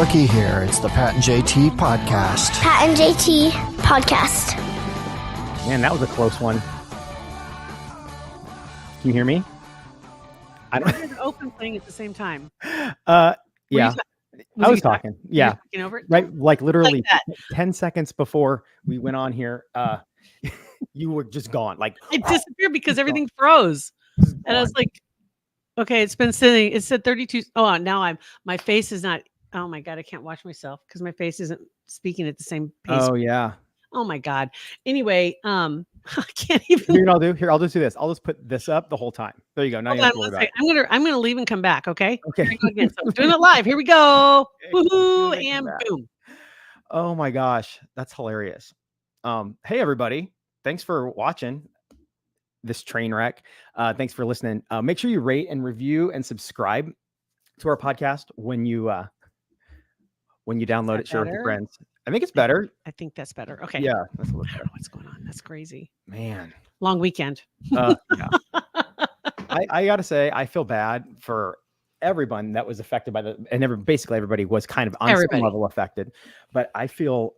Rookie here. It's the Pat and JT podcast. Pat and JT podcast. Man, that was a close one. Can you hear me? I don't open playing at the same time. Yeah. I was talking. Yeah. Over it? Right. Like literally Like 10 seconds before we went on here, you were just gone. Like it disappeared because everything froze. And I was like, okay, it's been sitting. It said 32. Oh, now my face is not. Oh my God, I can't watch myself because my face isn't speaking at the same pace. Oh yeah. Oh my God. Anyway, I can't even. Here, I'll just do this. I'll just put this up the whole time. There you go. Now you have to worry about it. I'm gonna leave and come back. Okay. Okay. Here we go again. So I'm doing it live. Here we go. Okay. Woohoo! And boom. Oh my gosh, that's hilarious. Hey everybody, thanks for watching this train wreck. Thanks for listening. Make sure you rate and review and subscribe to our podcast when you download it. Share with your friends. I think it's better. I think that's better. Okay. Yeah, that's a little I better. don't know what's going on. That's crazy. Man, Long weekend. yeah. I gotta say, I feel bad for everyone that was affected by basically everybody was kind of on some level affected, but I feel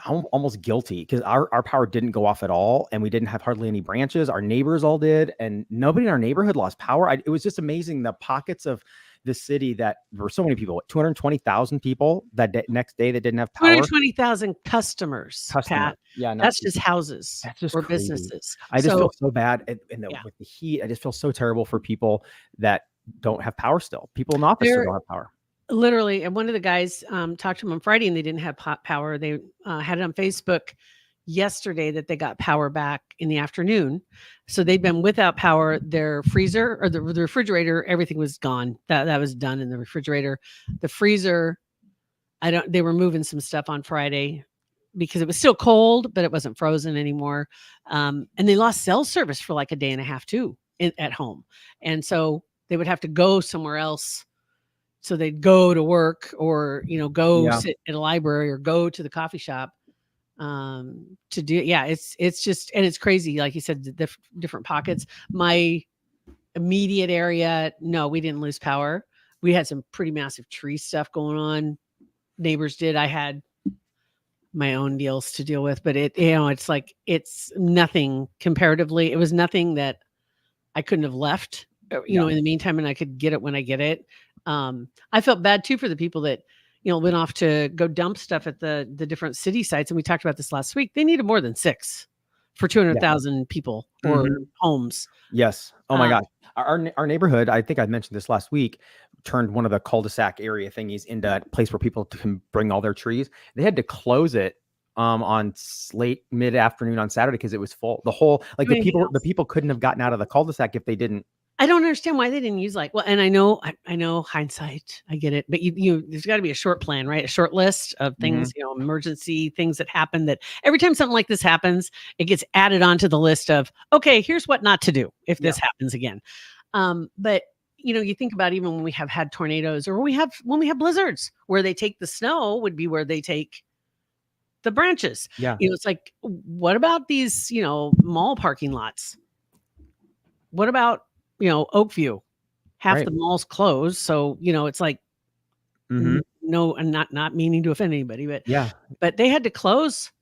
almost guilty because our power didn't go off at all, and we didn't have hardly any branches. Our neighbors all did, and nobody in our neighborhood lost power. It was just amazing the pockets of the city that there were so many people, 220,000 people next day that didn't have power. 220,000 customers, Pat. Yeah, that's just houses or crazy. Businesses. I just feel so bad with the heat. I just feel so terrible for people that don't have power still. People in office don't have power. Literally, and one of the guys talked to him on Friday, and they didn't have power. They had it on Facebook yesterday that they got power back in the afternoon. So they'd been without power. Their freezer or the refrigerator, everything was gone. That was done in the refrigerator. The freezer, they were moving some stuff on Friday because it was still cold, but it wasn't frozen anymore. And they lost cell service for like a day and a half too at home. And so they would have to go somewhere else. So they'd go to work or, go sit at a library or go to the coffee shop to do. Yeah, it's just, and it's crazy. Like you said, the different pockets. My immediate area, no, we didn't lose power. We had some pretty massive tree stuff going on. Neighbors did. I had my own deals to deal with, but it's like, it's nothing comparatively. It was nothing that I couldn't have left, in the meantime, and I could get it when I get it. I felt bad too for the people that, went off to go dump stuff at the different city sites. And we talked about this last week. They needed more than 6 for 200,000 people or homes. Yes. Oh my God. Our neighborhood, I think I mentioned this last week, turned one of the cul-de-sac area thingies into a place where people can bring all their trees. They had to close it on late mid-afternoon on Saturday because it was full. The whole, like the people couldn't have gotten out of the cul-de-sac if they didn't. I don't understand why they didn't use and I know hindsight, I get it, but there's got to be a short plan, right? A short list of things, emergency things that happen, that every time something like this happens, it gets added onto the list of, okay, here's what not to do if this happens again. But you think about even when we have had tornadoes or when we have blizzards where they take the snow would be where they take the branches. Yeah. It's like, what about these, mall parking lots? What about, Oakview, half the mall's closed. So, it's like, no, and not meaning to offend anybody, but they had to close,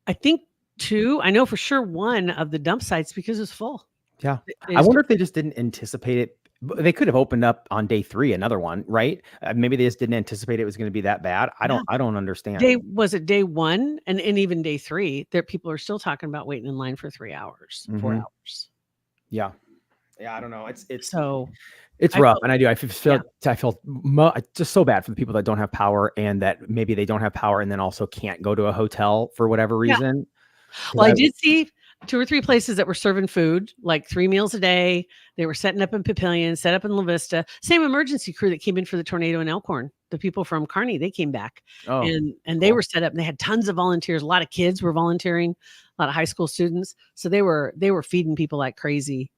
I think 2, I know for sure 1 of the dump sites because it was full. Yeah. I wonder if they just didn't anticipate it. They could have opened up on day 3, another one, right? Maybe they just didn't anticipate it was going to be that bad. I don't understand. Was it day 1 and even day 3 there, people are still talking about waiting in line for 3 hours, 4 hours. Yeah. Yeah, I don't know. It's rough, and I feel just so bad for the people that don't have power and that maybe they don't have power and then also can't go to a hotel for whatever reason. Well, I did see 2 or 3 places that were serving food, like 3 meals a day. They were setting up in Papillion, set up in La Vista. Same emergency crew that came in for the tornado in Elkhorn. The people from Kearney, they came back and they were set up. And they had tons of volunteers. A lot of kids were volunteering, a lot of high school students. So they were feeding people like crazy.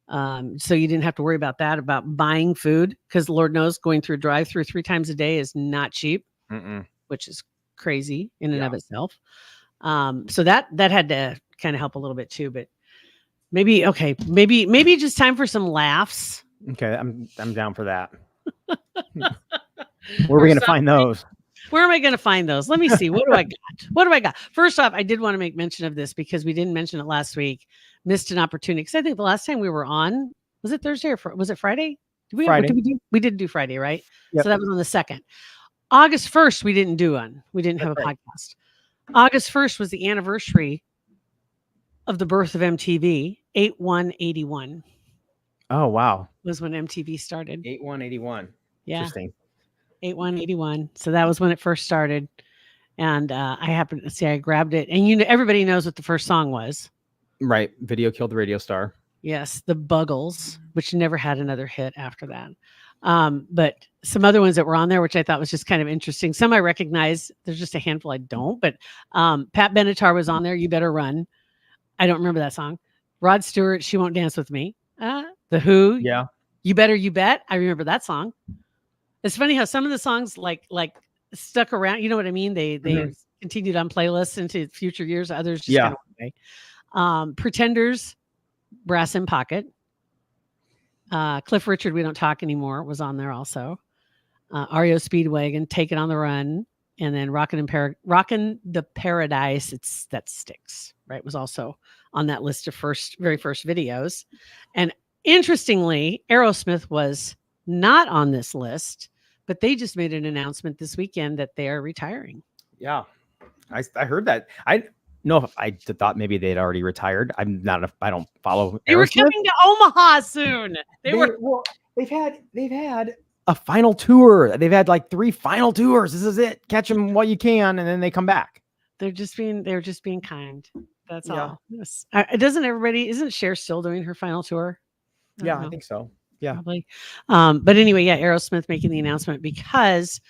So you didn't have to worry about that, about buying food, because Lord knows going through a drive-through 3 times a day is not cheap, which is crazy in and of itself. So that had to kind of help a little bit too, but maybe just time for some laughs. Okay. I'm down for that. Where are we going to find those? Where am I going to find those? Let me see. What do I got? What do I got? First off, I did want to make mention of this because we didn't mention it last week. Missed an opportunity because I think the last time we were on, was it Thursday or was it Friday? Friday. We did do Friday, right? Yep. So that was on the 2nd. August 1st, we didn't do one. We didn't have a podcast. August 1st was the anniversary of the birth of MTV. 8/1/81. Oh, wow. Was when MTV started. 8/1/81. Yeah. Interesting. 8/1/81. So that was when it first started. And I happened to see, I grabbed it. And everybody knows what the first song was. Right. Video Killed the Radio Star. Yes. The Buggles, which never had another hit after that. But some other ones that were on there, which I thought was just kind of interesting. Some I recognize. There's just a handful I don't. But Pat Benatar was on there. You Better Run. I don't remember that song. Rod Stewart, She Won't Dance With Me. The Who. Yeah. You Better You Bet. I remember that song. It's funny how some of the songs like stuck around. You know what I mean? They continued on playlists into future years. Others just kind of went away. Pretenders, Brass in Pocket. Cliff Richard, We Don't Talk Anymore was on there also. REO Speedwagon, Take It on the Run, and then Rockin' the Paradise. That Sticks, right? Was also on that list of very first videos. And interestingly, Aerosmith was not on this list, but they just made an announcement this weekend that they are retiring. Yeah, I heard that. I know if I thought maybe they'd already retired. I don't follow. They were coming to Omaha soon. They've had a final tour. They've had like 3 final tours. This is it. Catch them while you can, and then they come back. They're just being kind. That's all. Yes. Isn't Cher still doing her final tour? I think so. Yeah. Probably. But anyway, Aerosmith making the announcement because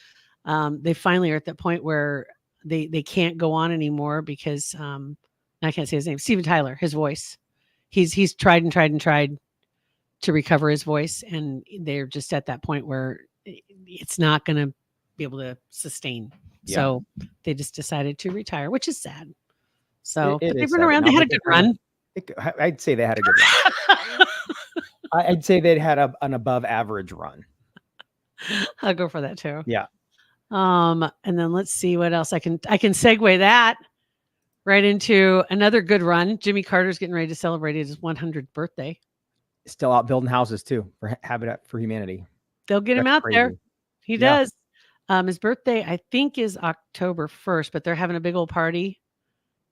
they finally are at that point where they can't go on anymore because I can't say his name. Steven Tyler, his voice. He's tried to recover his voice, and they're just at that point where it's not going to be able to sustain. Yeah. So they just decided to retire, which is sad. So they've been around. They had a good run. I'd say they had a good run. I'd say they'd had an above average run. I'll go for that too. Yeah. And then let's see what else I can segue that right into another good run. Jimmy Carter's getting ready to celebrate his 100th birthday. Still out building houses too for Habitat for Humanity. They'll get him out there. He does. His birthday, I think, is October 1st, but they're having a big old party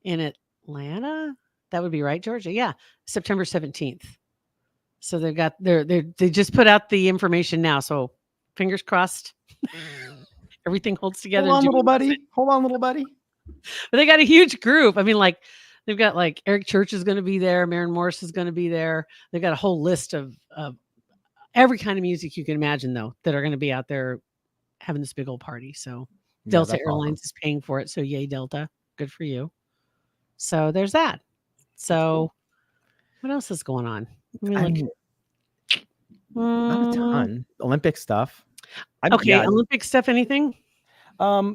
in Atlanta. That would be right, Georgia. Yeah. September 17th. So they just put out the information now. So fingers crossed. Everything holds together. Hold on, little buddy. But they got a huge group. I mean, like they've got like Eric Church is going to be there. Maren Morris is going to be there. They've got a whole list of every kind of music you can imagine, though, that are going to be out there having this big old party. So Delta Airlines is paying for it. So yay, Delta. Good for you. So there's that. So what else is going on? Not a ton. Olympic stuff. Olympic stuff. Anything? I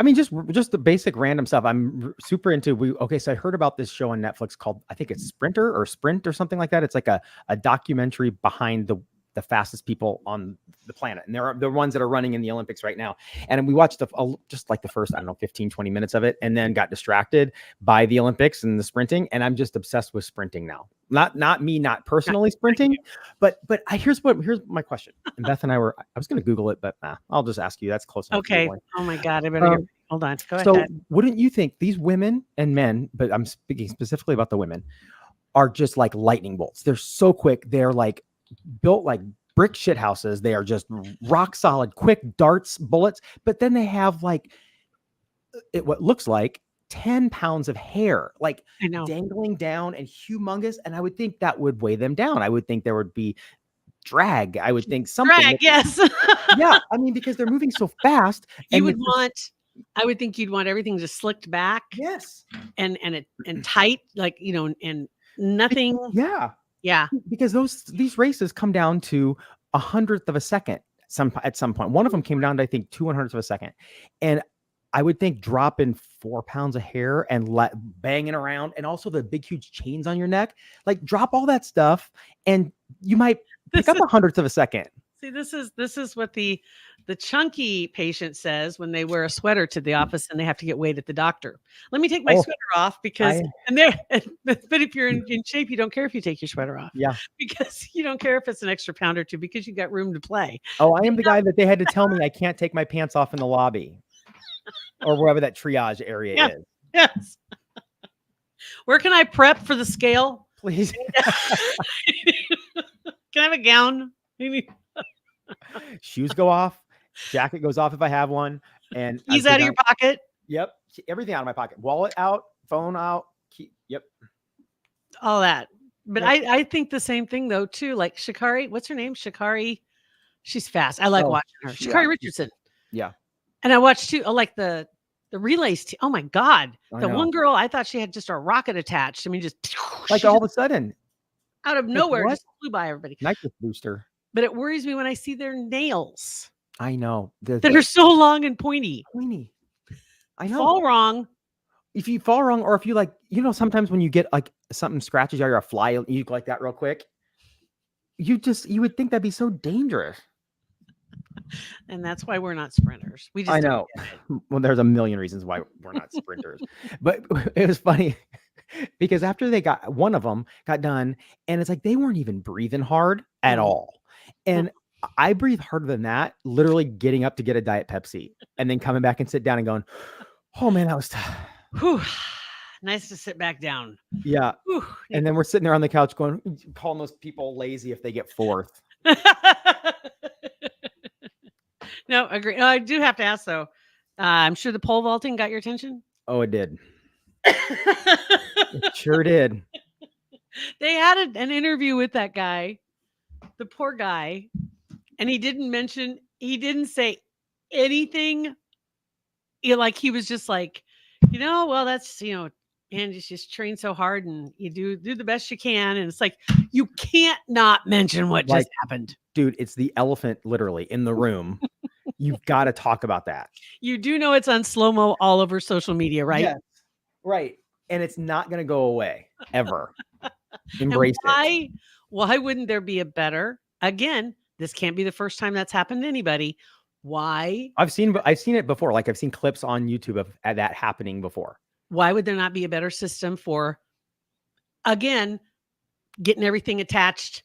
mean, just the basic random stuff. I'm super into. So I heard about this show on Netflix called, I think it's Sprint or something like that. It's like a documentary behind the fastest people on the planet. And they're the ones that are running in the Olympics right now. And we watched just like the first, 15, 20 minutes of it, and then got distracted by the Olympics and the sprinting. And I'm just obsessed with sprinting now. Not personally sprinting, but here's my question. And Beth and I was going to Google it, but I'll just ask you. That's close enough. Okay. Oh my God. I better hold on. Go ahead. So wouldn't you think these women and men, but I'm speaking specifically about the women, are just like lightning bolts? They're so quick. They're like built like brick shit houses. They are just rock solid, quick darts, bullets. But then they have like what looks like 10 pounds of hair, like dangling down and humongous. And I would think that would weigh them down. I would think there would be drag. I would think something. Yes. Yeah. I mean, because they're moving so fast. I would think you'd want everything just slicked back. Yes. And tight, like, and nothing. Yeah. Yeah. Because these races come down to 100th of a second at some point. One of them came down to, I think, 200th of a second. And I would think dropping 4 pounds of hair and banging around, and also the big, huge chains on your neck, like drop all that stuff and you might pick up 100th of a second. See, this is what the chunky patient says when they wear a sweater to the office and they have to get weighed at the doctor. Let me take my sweater off because but if you're in shape, you don't care if you take your sweater off. Yeah. Because you don't care if it's an extra pound or two because you got room to play. Oh, I am the guy that they had to tell me I can't take my pants off in the lobby or wherever that triage area is. Yes. Where can I prep for the scale? Please. Can I have a gown? Shoes go off. Jacket goes off if I have one. And keys out of your pocket. Yep. Everything out of my pocket. Wallet out. Phone out. Key. Yep. All that. But yep. I think the same thing though too. Like Sha'Carri, what's her name? Sha'Carri. She's fast. I like watching her. Sha'Carri Richardson. Yeah. And I watched too. I like the relays team. Oh my God. The one girl, I thought she had just a rocket attached. I mean, just like all of a sudden. Out of nowhere, just flew by everybody. Nitrous booster. But it worries me when I see their nails. I know. That are so long and pointy. I know. Fall wrong. If you fall wrong, or if you like, sometimes when you get like something scratches you or a fly, you like that real quick. You would think that'd be so dangerous. And that's why we're not sprinters. We just I know. Well, there's a million reasons why we're not sprinters. But it was funny because after one of them got done, and it's like they weren't even breathing hard at all. And I breathe harder than that, literally getting up to get a Diet Pepsi and then coming back and sit down and going, oh man, that was tough. Whew. Nice to sit back down. Yeah. Whew. And then we're sitting there on the couch going, calling those people lazy if they get fourth. No, agree. I do have to ask though. I'm sure the pole vaulting got your attention. Oh, it did. It sure did. They had an interview with that guy, the poor guy, and he didn't say anything. Like he was just like, well, that's, and you just train so hard and you do the best you can. And it's like, you can't not mention what just happened. Dude, it's the elephant literally in the room. You've got to talk about that. You do know it's on slow-mo all over social media, right? Yes. Right. And it's not going to go away ever. Embrace it. Why wouldn't there be a better, again, this can't be the first time that's happened to anybody. Why? I've seen it before. Like I've seen clips on YouTube of that happening before. Why would there not be a better system for, again, getting everything attached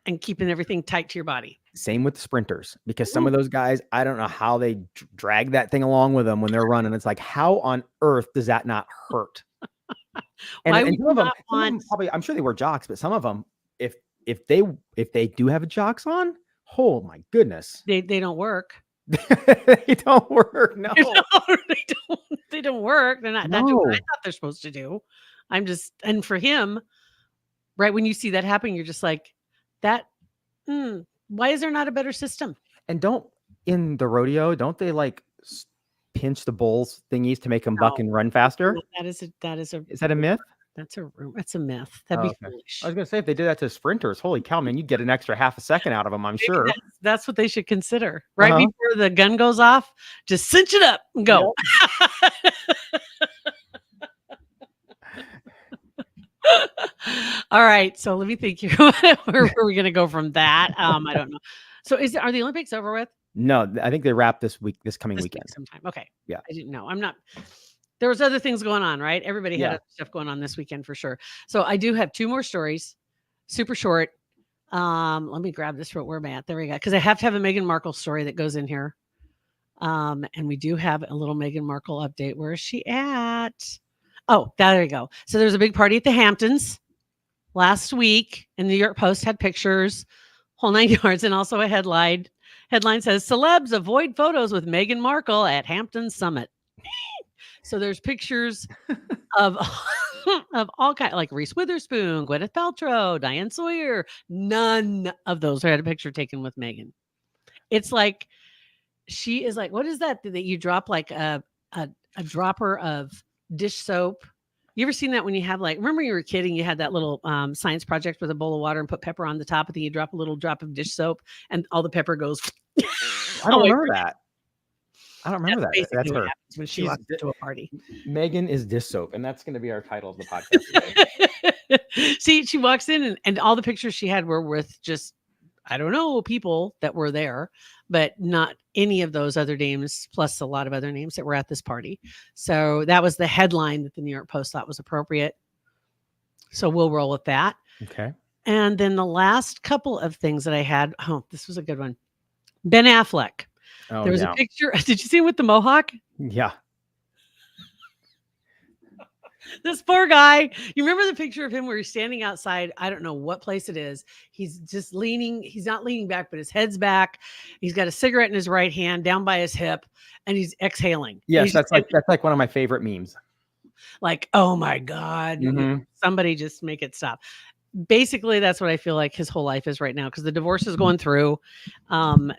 and keeping everything tight to your body? Same with the sprinters, because some of those guys, I don't know how they drag that thing along with them when they're running. It's like, how on earth does that not hurt? And some of them probably, I'm sure they wear jocks, but some of them, if they do have jocks on, oh my goodness, they don't work. They don't work. No, they don't work. They're not doing what I thought they're supposed to do. And for him, right when you see that happen, you're just like, why is there not a better system? And in the rodeo, don't they like pinch the bulls thingies to make them buck and run faster? Is that a myth? That's a myth. That'd be foolish. I was gonna say, if they did that to sprinters, holy cow, man, you'd get an extra half a second out of them, I'm sure. That's what they should consider. Right before the gun goes off, just cinch it up and go. Yep. All right, so let me think here. Where are we going to go from that? I don't know. So are the Olympics over with? No, I think they wrap this coming weekend sometime. Okay. Yeah. I didn't know. There was other things going on, right? Everybody had other stuff going on this weekend for sure. So I do have two more stories, super short. Let me grab this. Where am I at? There we go. Because I have to have a Meghan Markle story that goes in here. And we do have a little Meghan Markle update. Where is she at? Oh, there you go. So there's a big party at the Hamptons last week, and the New York Post had pictures, whole 9 yards, and also a headline. Headline says, celebs avoid photos with Meghan Markle at Hampton Summit. So there's pictures of all kinds, like Reese Witherspoon, Gwyneth Paltrow, Diane Sawyer. None of those had a picture taken with Meghan. It's like, she is like, what is that you drop like a dropper of dish soap? You ever seen that when you have remember when you were a kid and you had that little science project with a bowl of water and put pepper on the top, and then you drop a little drop of dish soap and all the pepper goes. I don't remember that. I don't remember that. That's her. When she walks into a party. Meghan is dish soap, and that's going to be our title of the podcast. See, she walks in and all the pictures she had were with just I don't know people that were there, but not any of those other names, plus a lot of other names that were at this party. So that was the headline that the New York Post thought was appropriate. So we'll roll with that. Okay. And then the last couple of things that I had, this was a good one. Ben Affleck. Oh, there was a picture. Did you see him with the mohawk? Yeah. This poor guy. You remember the picture of him where he's standing outside? I don't know what place it is. He's just leaning. He's not leaning back, but his head's back. He's got a cigarette in his right hand down by his hip, and he's exhaling. Yes, that's like one of my favorite memes. Like, oh my God, somebody just make it stop. Basically, that's what I feel like his whole life is right now, because the divorce is going through.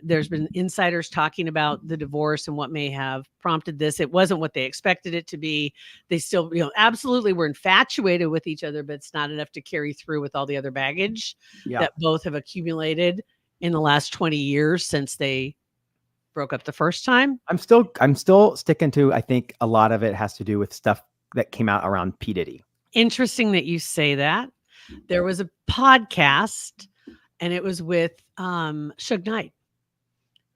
There's been insiders talking about the divorce and what may have prompted this. It wasn't what they expected it to be. They still, absolutely were infatuated with each other, but it's not enough to carry through with all the other baggage that both have accumulated in the last 20 years since they broke up the first time. I'm still sticking to, I think a lot of it has to do with stuff that came out around P. Diddy. Interesting that you say that. There was a podcast, and it was with Suge Knight,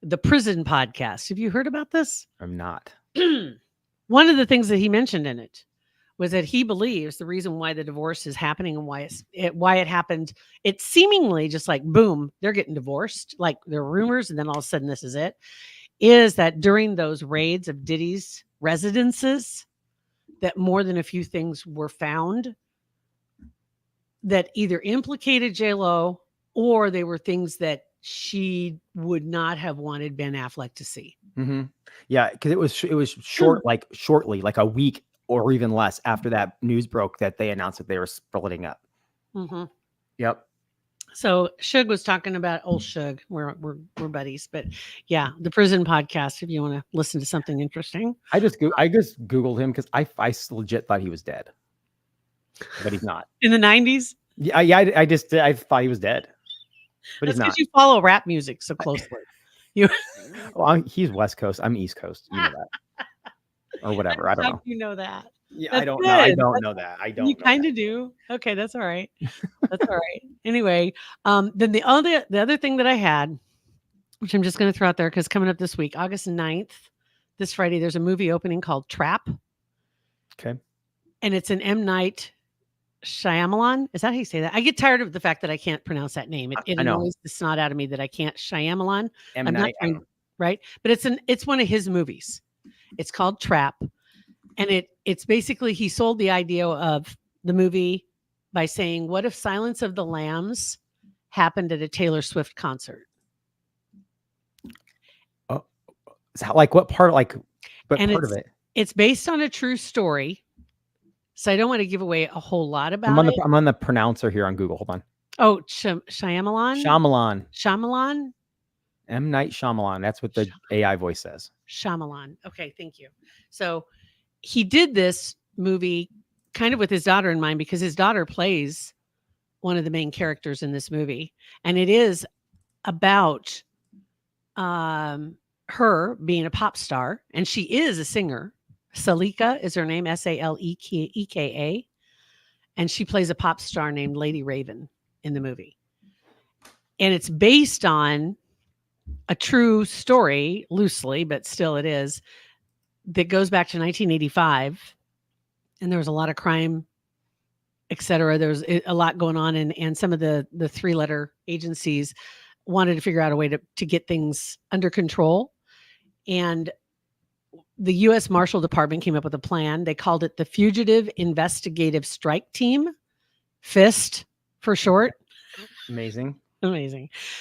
the prison podcast. Have you heard about this? I'm not. One of the things that he mentioned in it was that he believes the reason why the divorce is happening and why it happened, it's seemingly just like, boom, they're getting divorced. Like there are rumors, and then all of a sudden this is it, is that during those raids of Diddy's residences, that more than a few things were found that either implicated J-Lo or they were things that she would not have wanted Ben Affleck to see. Mm-hmm. Yeah, because it was shortly, like a week or even less after that news broke that they announced that they were splitting up. Mm-hmm. Yep. So Suge was talking about old Suge. We're buddies, but yeah, the prison podcast. If you want to listen to something interesting, I just Googled him because I legit thought he was dead. But he's not. In the 90s? Yeah. I thought he was dead. But he's not. Because you follow rap music so closely. Well, he's West Coast. I'm East Coast. You know that. Or whatever. I don't know. You know that. Yeah, that's I don't good. know. I don't know that. I don't. You kind of do. Okay, that's all right. That's all right. Anyway, then the other thing that I had, which I'm just going to throw out there because coming up this week, August 9th, this Friday, there's a movie opening called Trap. Okay. And it's an M. Night Shyamalan. Is that how you say that? I get tired of the fact that I can't pronounce that name. It annoys the snot out of me that I can't. Shyamalan. M. Night. Right? But it's one of his movies. It's called Trap. And it's basically, he sold the idea of the movie by saying, what if Silence of the Lambs happened at a Taylor Swift concert? Oh, like what part? Like, but part of it? It's based on a true story. So I don't want to give away a whole lot about it. I'm on the pronouncer here on Google. Hold on. Oh, Shyamalan? Shyamalan? M. Night Shyamalan. That's what the AI voice says. Shyamalan. Okay, thank you. So he did this movie kind of with his daughter in mind because his daughter plays one of the main characters in this movie. And it is about her being a pop star. And she is a singer. Salika is her name, Saleka. And she plays a pop star named Lady Raven in the movie. And it's based on a true story, loosely, but still it is, that goes back to 1985. And there was a lot of crime, etc. There was a lot going on. And some of the three-letter agencies wanted to figure out a way to get things under control. And the U.S. Marshal Department came up with a plan. They called it the Fugitive Investigative Strike Team, FIST for short. Amazing.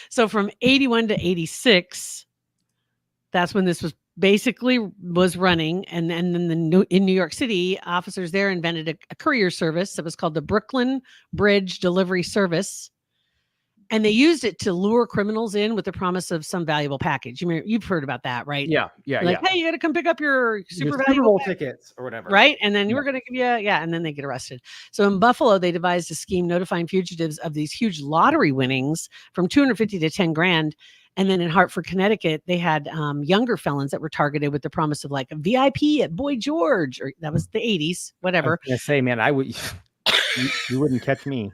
So from 81 to 86, that's when this was running. And then in New York City, officers there invented a courier service that was called the Brooklyn Bridge Delivery Service. And they used it to lure criminals in with the promise of some valuable package. You've heard about that, right? Yeah. Hey, you got to come pick up your super valuable tickets or whatever. Right. And then we're going to give you, and then they get arrested. So in Buffalo, they devised a scheme notifying fugitives of these huge lottery winnings from $250 to $10,000. And then in Hartford, Connecticut, they had younger felons that were targeted with the promise of like a VIP at Boy George, or that was the 80s, whatever. I was gonna say, man, I would, you wouldn't catch me.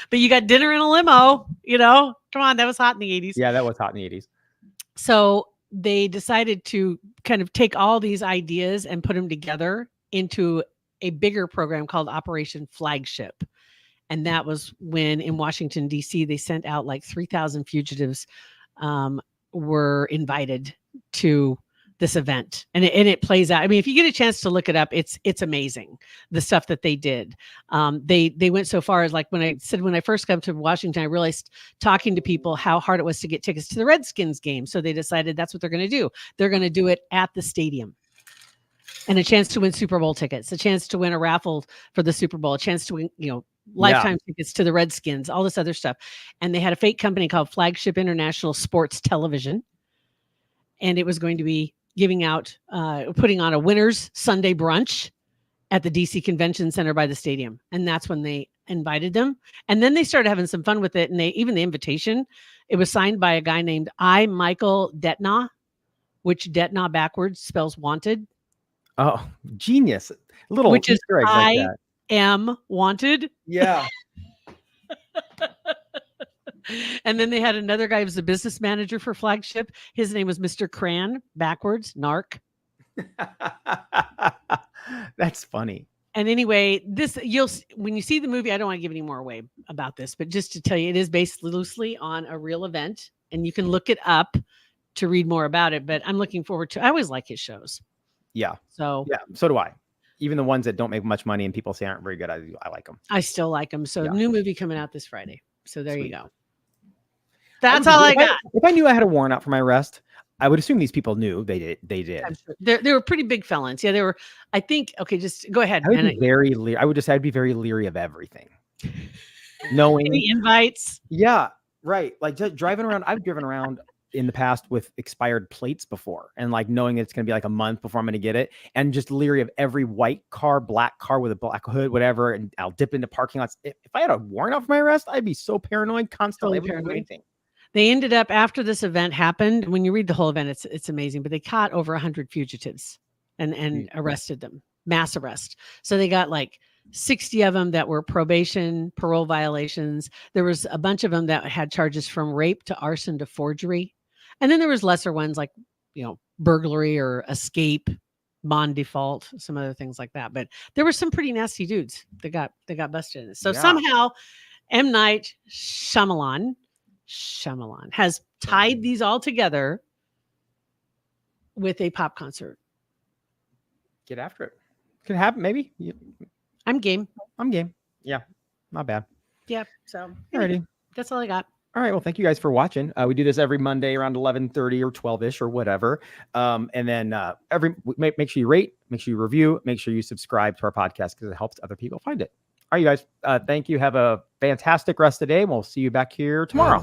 But you got dinner in a limo, come on, that was hot in the 80s. Yeah, that was hot in the 80s. So they decided to kind of take all these ideas and put them together into a bigger program called Operation Flagship. And that was when in Washington, D.C., they sent out like 3,000 fugitives were invited to this event. And it plays out. I mean, if you get a chance to look it up, it's amazing, the stuff that they did. They went so far as like when I first came to Washington, I realized talking to people how hard it was to get tickets to the Redskins game. So they decided that's what they're going to do. They're going to do it at the stadium. And a chance to win Super Bowl tickets, a chance to win a raffle for the Super Bowl, a chance to win, lifetime tickets to the Redskins, all this other stuff. And they had a fake company called Flagship International Sports Television. And it was going to be giving out, putting on a winner's Sunday brunch at the DC Convention Center by the stadium. And that's when they invited them. And then they started having some fun with it. And even the invitation, it was signed by a guy named Michael Detna, which Detna backwards spells wanted. Oh, genius. Little which is Easter eggs like that. Am wanted. Yeah. And then they had another guy who was the business manager for Flagship. His name was Mr. Cran, backwards, narc. That's funny. And anyway, when you see the movie, I don't want to give any more away about this, but just to tell you, it is based loosely on a real event, and you can look it up to read more about it. But I'm looking forward to. I always like his shows. Yeah. So do I. Even the ones that don't make much money and people say aren't very good, I like them. I still like them. So new movie coming out this Friday. So there you go. That's all I got. If I knew I had a warrant out for my arrest, I would assume these people knew they did. Sure. They were pretty big felons. Yeah, they were. I think. Okay, just go ahead. I would be very leery. I'd be very leery of everything. Knowing any invites. Yeah, right. Like just driving around. I've driven around in the past with expired plates before, and like knowing it's going to be like a month before I'm going to get it, and just leery of every white car, black car with a black hood, whatever. And I'll dip into parking lots. If I had a warrant out for my arrest, I'd be so paranoid constantly. Totally paranoid. They ended up, after this event happened, when you read the whole event, it's amazing, but they caught over 100 fugitives and arrested them, mass arrest. So they got like 60 of them that were probation, parole violations. There was a bunch of them that had charges from rape to arson to forgery. And then there was lesser ones like, burglary or escape, bond default, some other things like that. But there were some pretty nasty dudes that got busted in this. So somehow M. Night Shyamalan has tied these all together with a pop concert. Get after it. Could happen, maybe. I'm game. Yeah, not bad. Yeah. So, alrighty. That's all I got. All right. Well, thank you guys for watching. We do this every Monday around 11:30 or 12ish or whatever. And then make sure you rate, make sure you review, make sure you subscribe to our podcast because it helps other people find it. All right, you guys. Thank you. Have a fantastic rest of the day. And we'll see you back here tomorrow.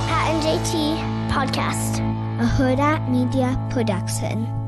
Pat and JT Podcast, a Hurrdat Media Production.